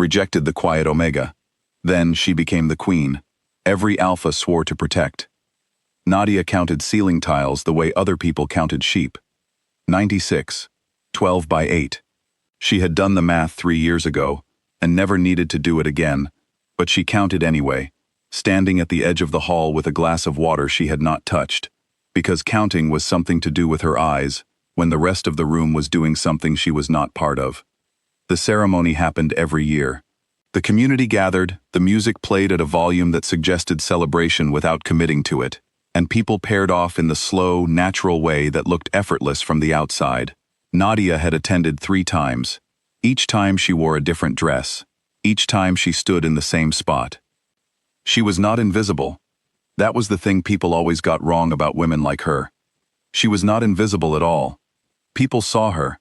rejected the quiet Omega. Then she became the queen. Every alpha swore to protect. Nadia counted ceiling tiles the way other people counted sheep. 96. 12 by 8. She had done the math 3 years ago, and never needed to do it again, but she counted anyway, standing at the edge of the hall with a glass of water she had not touched, because counting was something to do with her eyes, when the rest of the room was doing something she was not part of. The ceremony happened every year. The community gathered, the music played at a volume that suggested celebration without committing to it, and people paired off in the slow, natural way that looked effortless from the outside. Nadia had attended 3 times. Each time she wore a different dress. Each time she stood in the same spot. She was not invisible. That was the thing people always got wrong about women like her. She was not invisible at all. People saw her.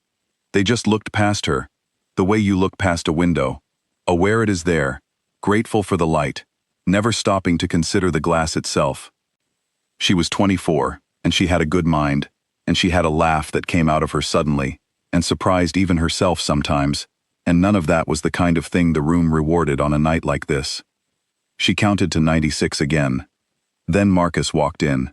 They just looked past her, the way you look past a window, aware it is there, grateful for the light, never stopping to consider the glass itself. She was 24, and she had a good mind, and she had a laugh that came out of her suddenly, and surprised even herself sometimes, and none of that was the kind of thing the room rewarded on a night like this. She counted to 96 again. Then Marcus walked in.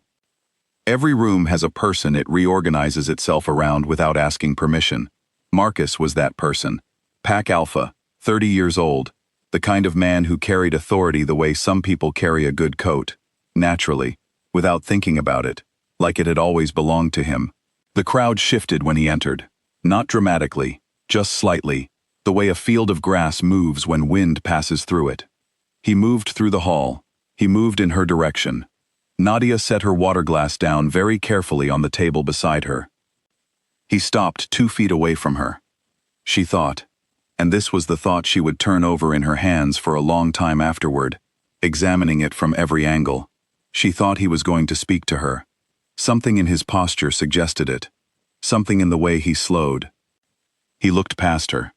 Every room has a person it reorganizes itself around without asking permission. Marcus was that person. Pack Alpha, 30 years old, the kind of man who carried authority the way some people carry a good coat, naturally, without thinking about it, like it had always belonged to him. The crowd shifted when he entered. Not dramatically, just slightly, the way a field of grass moves when wind passes through it. He moved through the hall. He moved in her direction. Nadia set her water glass down very carefully on the table beside her. He stopped 2 feet away from her. She thought, and this was the thought she would turn over in her hands for a long time afterward, examining it from every angle. She thought he was going to speak to her. Something in his posture suggested it. Something in the way he slowed. He looked past her.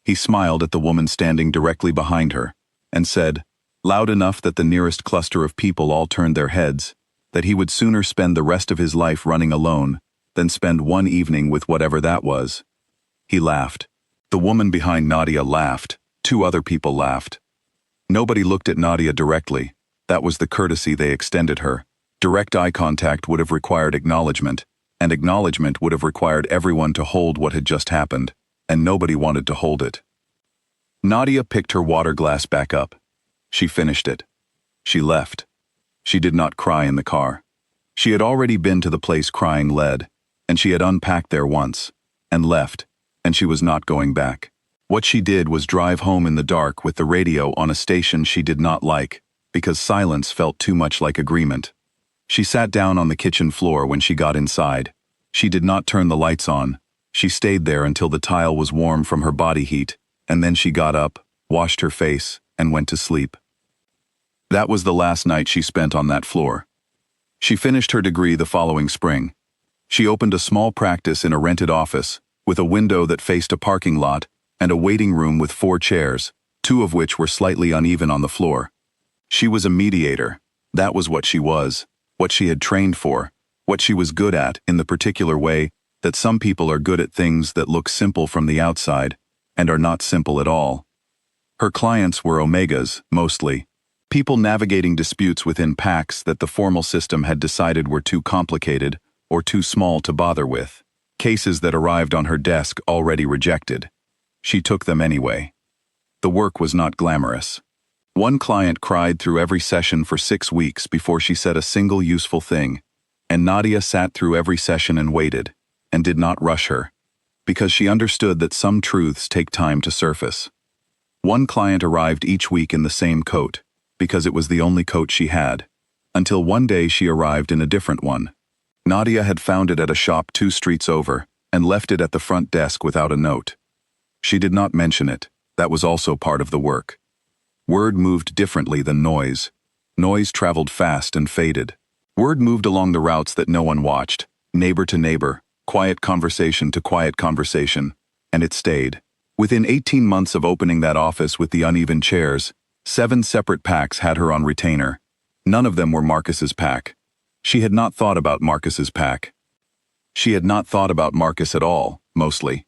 He smiled at the woman standing directly behind her, and said, loud enough that the nearest cluster of people all turned their heads, that he would sooner spend the rest of his life running alone than spend one evening with whatever that was. He laughed. The woman behind Nadia laughed. 2 other people laughed. Nobody looked at Nadia directly. That was the courtesy they extended her. Direct eye contact would have required acknowledgement, and acknowledgement would have required everyone to hold what had just happened, and nobody wanted to hold it. Nadia picked her water glass back up. She finished it. She left. She did not cry in the car. She had already been to the place crying led, and she had unpacked there once, and left, and she was not going back. What she did was drive home in the dark with the radio on a station she did not like, because silence felt too much like agreement. She sat down on the kitchen floor when she got inside. She did not turn the lights on. She stayed there until the tile was warm from her body heat, and then she got up, washed her face, and went to sleep. That was the last night she spent on that floor. She finished her degree the following spring. She opened a small practice in a rented office, with a window that faced a parking lot, and a waiting room with 4 chairs, 2 of which were slightly uneven on the floor. She was a mediator. That was what she was, what she had trained for, what she was good at in the particular way that some people are good at things that look simple from the outside, and are not simple at all. Her clients were Omegas, mostly. People navigating disputes within packs that the formal system had decided were too complicated or too small to bother with. Cases that arrived on her desk already rejected. She took them anyway. The work was not glamorous. One client cried through every session for 6 weeks before she said a single useful thing, and Nadia sat through every session and waited, and did not rush her, because she understood that some truths take time to surface. One client arrived each week in the same coat, because it was the only coat she had, until one day she arrived in a different one. Nadia had found it at a shop 2 streets over, and left it at the front desk without a note. She did not mention it. That was also part of the work. Word moved differently than noise. Noise traveled fast and faded. Word moved along the routes that no one watched, neighbor to neighbor, quiet conversation to quiet conversation, and it stayed. Within 18 months of opening that office with the uneven chairs, 7 separate packs had her on retainer. None of them were Marcus's pack. She had not thought about Marcus's pack. She had not thought about Marcus at all, mostly.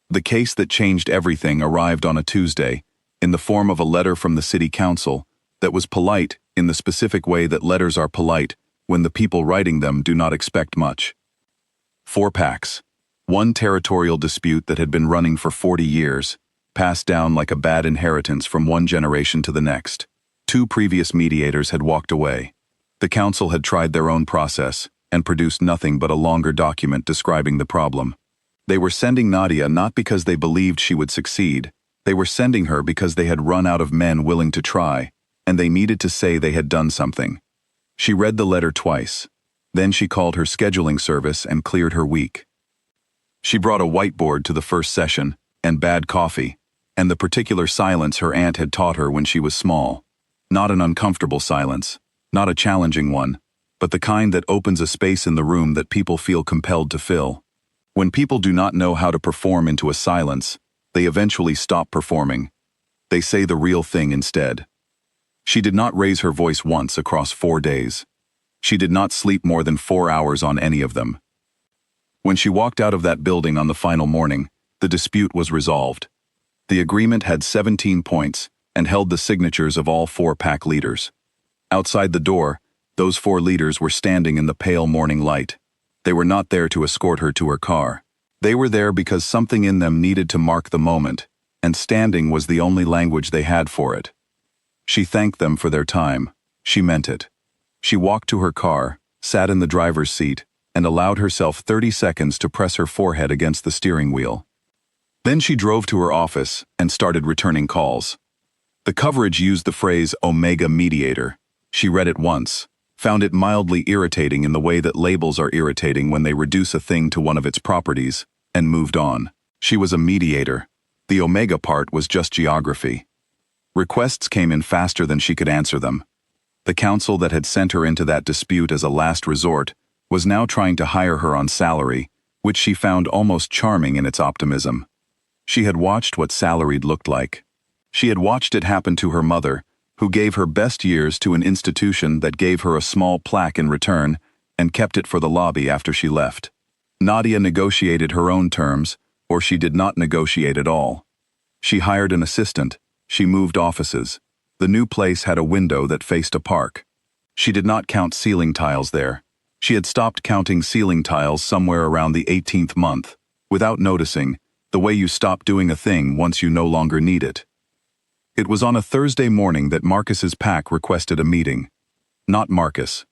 The case that changed everything arrived on a Tuesday, in the form of a letter from the city council that was polite in the specific way that letters are polite when the people writing them do not expect much. 4 packs. One territorial dispute that had been running for 40 years, passed down like a bad inheritance from one generation to the next. 2 previous mediators had walked away. The council had tried their own process and produced nothing but a longer document describing the problem. They were sending Nadia not because they believed she would succeed. They were sending her because they had run out of men willing to try, and they needed to say they had done something. She read the letter twice. Then she called her scheduling service and cleared her week. She brought a whiteboard to the first session, and bad coffee, and the particular silence her aunt had taught her when she was small. Not an uncomfortable silence, not a challenging one, but the kind that opens a space in the room that people feel compelled to fill. When people do not know how to perform into a silence, they eventually stop performing. They say the real thing instead. She did not raise her voice once across 4 days. She did not sleep more than 4 hours on any of them. When she walked out of that building on the final morning, the dispute was resolved. The agreement had 17 points and held the signatures of all 4 pack leaders. Outside the door, those 4 leaders were standing in the pale morning light. They were not there to escort her to her car. They were there because something in them needed to mark the moment, and standing was the only language they had for it. She thanked them for their time. She meant it. She walked to her car, sat in the driver's seat, and allowed herself 30 seconds to press her forehead against the steering wheel. Then she drove to her office and started returning calls. The coverage used the phrase Omega Mediator. She read it once, found it mildly irritating in the way that labels are irritating when they reduce a thing to one of its properties, and moved on. She was a mediator. The Omega part was just geography. Requests came in faster than she could answer them. The council that had sent her into that dispute as a last resort was now trying to hire her on salary, which she found almost charming in its optimism. She had watched what salaried looked like. She had watched it happen to her mother, who gave her best years to an institution that gave her a small plaque in return and kept it for the lobby after she left. Nadia negotiated her own terms, or she did not negotiate at all. She hired an assistant. She moved offices. The new place had a window that faced a park. She did not count ceiling tiles there. She had stopped counting ceiling tiles somewhere around the 18th month, without noticing, the way you stop doing a thing once you no longer need it. It was on a Thursday morning that Marcus's pack requested a meeting. Not Marcus.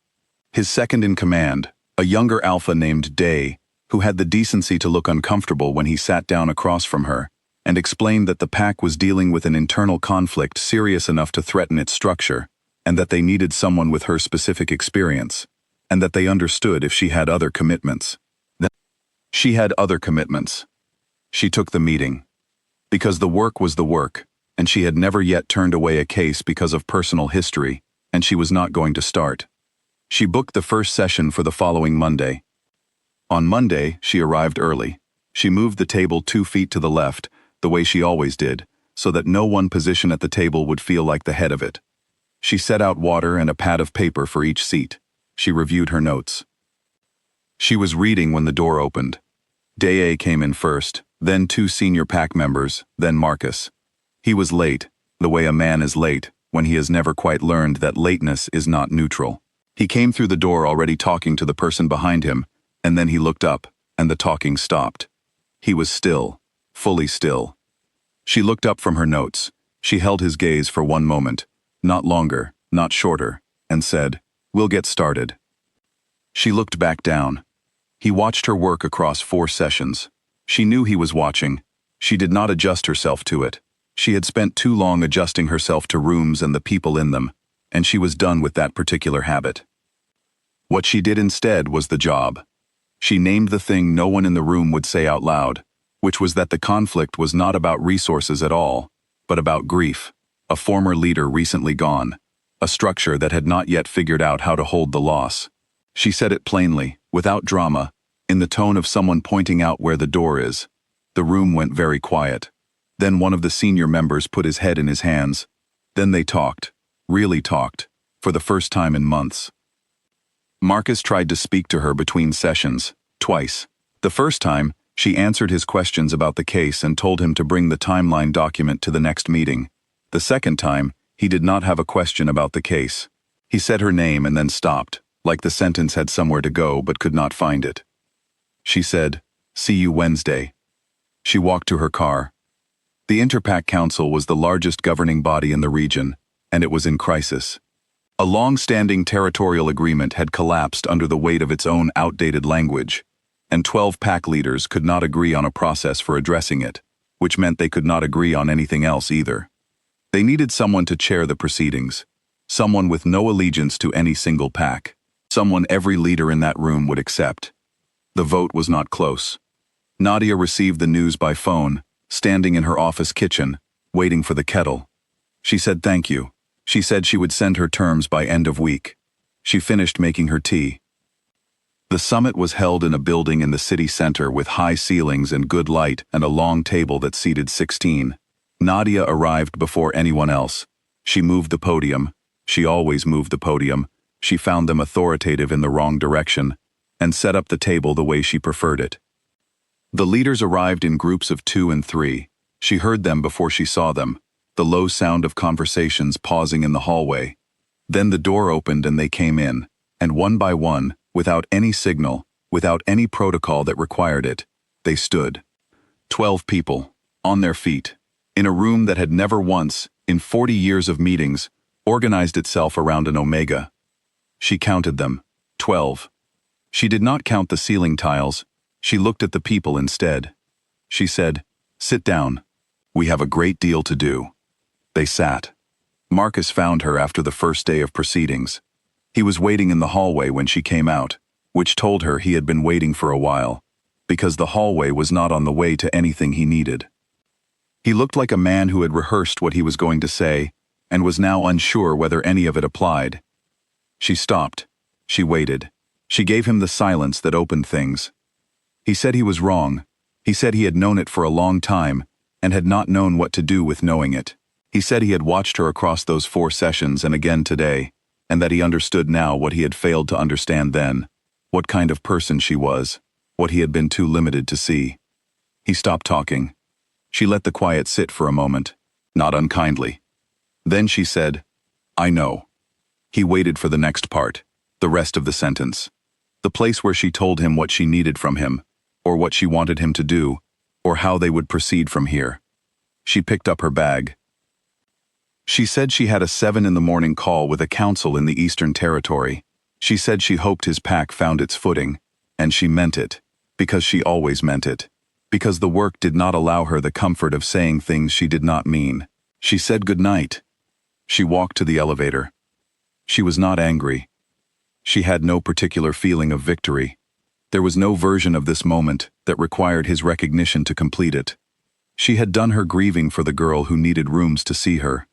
His second-in-command, a younger alpha named Day, who had the decency to look uncomfortable when he sat down across from her, and explained that the pack was dealing with an internal conflict serious enough to threaten its structure, and that they needed someone with her specific experience, and that they understood if she had other commitments. She had other commitments. She took the meeting. Because the work was the work, and she had never yet turned away a case because of personal history, and she was not going to start. She booked the first session for the following Monday. On Monday, she arrived early. She moved the table 2 feet to the left, the way she always did, so that no one position at the table would feel like the head of it. She set out water and a pad of paper for each seat. She reviewed her notes. She was reading when the door opened. Day A came in first, then 2 senior pack members, then Marcus. He was late, the way a man is late, when he has never quite learned that lateness is not neutral. He came through the door already talking to the person behind him, and then he looked up, and the talking stopped. He was still, fully still. She looked up from her notes. She held his gaze for 1 moment, not longer, not shorter, and said, "We'll get started." She looked back down. He watched her work across 4 sessions. She knew he was watching. She did not adjust herself to it. She had spent too long adjusting herself to rooms and the people in them, and she was done with that particular habit. What she did instead was the job. She named the thing no one in the room would say out loud, which was that the conflict was not about resources at all, but about grief, a former leader recently gone, a structure that had not yet figured out how to hold the loss. She said it plainly, without drama, in the tone of someone pointing out where the door is. The room went very quiet. Then one of the senior members put his head in his hands. Then they talked, really talked, for the first time in months. Marcus tried to speak to her between sessions, twice. The first time, she answered his questions about the case and told him to bring the timeline document to the next meeting. The second time, he did not have a question about the case. He said her name and then stopped, like the sentence had somewhere to go but could not find it. She said, "See you Wednesday." She walked to her car. The Interpack Council was the largest governing body in the region, and it was in crisis. A long-standing territorial agreement had collapsed under the weight of its own outdated language, and 12 pack leaders could not agree on a process for addressing it, which meant they could not agree on anything else either. They needed someone to chair the proceedings, someone with no allegiance to any single pack, someone every leader in that room would accept. The vote was not close. Nadia received the news by phone, standing in her office kitchen, waiting for the kettle. She said thank you. She said she would send her terms by end of week. She finished making her tea. The summit was held in a building in the city center with high ceilings and good light and a long table that seated 16. Nadia arrived before anyone else. She moved the podium. She always moved the podium. She found them authoritative in the wrong direction, and set up the table the way she preferred it. The leaders arrived in groups of 2 and 3. She heard them before she saw them, the low sound of conversations pausing in the hallway. Then the door opened and they came in, and one by one, without any signal, without any protocol that required it, they stood. 12 people, on their feet, in a room that had never once, in 40 years of meetings, organized itself around an omega. She counted them, 12. She did not count the ceiling tiles. She looked at the people instead. She said, "Sit down. We have a great deal to do." They sat. Marcus found her after the first day of proceedings. He was waiting in the hallway when she came out, which told her he had been waiting for a while, because the hallway was not on the way to anything he needed. He looked like a man who had rehearsed what he was going to say, and was now unsure whether any of it applied. She stopped. She waited. She gave him the silence that opened things. He said he was wrong. He said he had known it for a long time, and had not known what to do with knowing it. He said he had watched her across those 4 sessions and again today, and that he understood now what he had failed to understand then, what kind of person she was, what he had been too limited to see. He stopped talking. She let the quiet sit for a moment, not unkindly. Then she said, "I know." He waited for the next part, the rest of the sentence, the place where she told him what she needed from him, or what she wanted him to do, or how they would proceed from here. She picked up her bag. She said she had a 7 in the morning call with a council in the Eastern Territory. She said she hoped his pack found its footing, and she meant it, because she always meant it, because the work did not allow her the comfort of saying things she did not mean. She said good night. She walked to the elevator. She was not angry. She had no particular feeling of victory. There was no version of this moment that required his recognition to complete it. She had done her grieving for the girl who needed rooms to see her.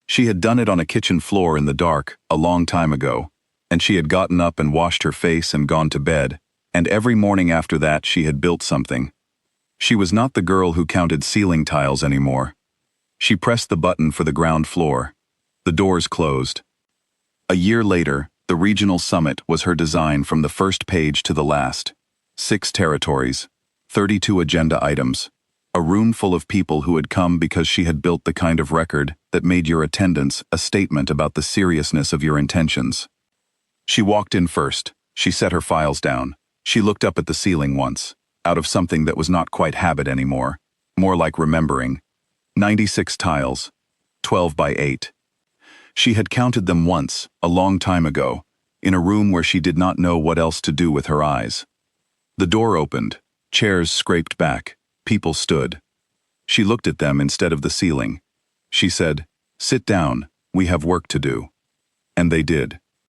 She had done it on a kitchen floor in the dark, a long time ago, and she had gotten up and washed her face and gone to bed, and every morning after that she had built something. She was not the girl who counted ceiling tiles anymore. She pressed the button for the ground floor. The doors closed. A year later, the regional summit was her design from the first page to the last. 6 territories, 32 agenda items, a room full of people who had come because she had built the kind of record that made your attendance a statement about the seriousness of your intentions. She walked in first. She set her files down. She looked up at the ceiling once, out of something that was not quite habit anymore, more like remembering. 96 tiles, 12 by 8. She had counted them once, a long time ago, in a room where she did not know what else to do with her eyes. The door opened, chairs scraped back, people stood. She looked at them instead of the ceiling. She said, "Sit down, we have work to do." And they did.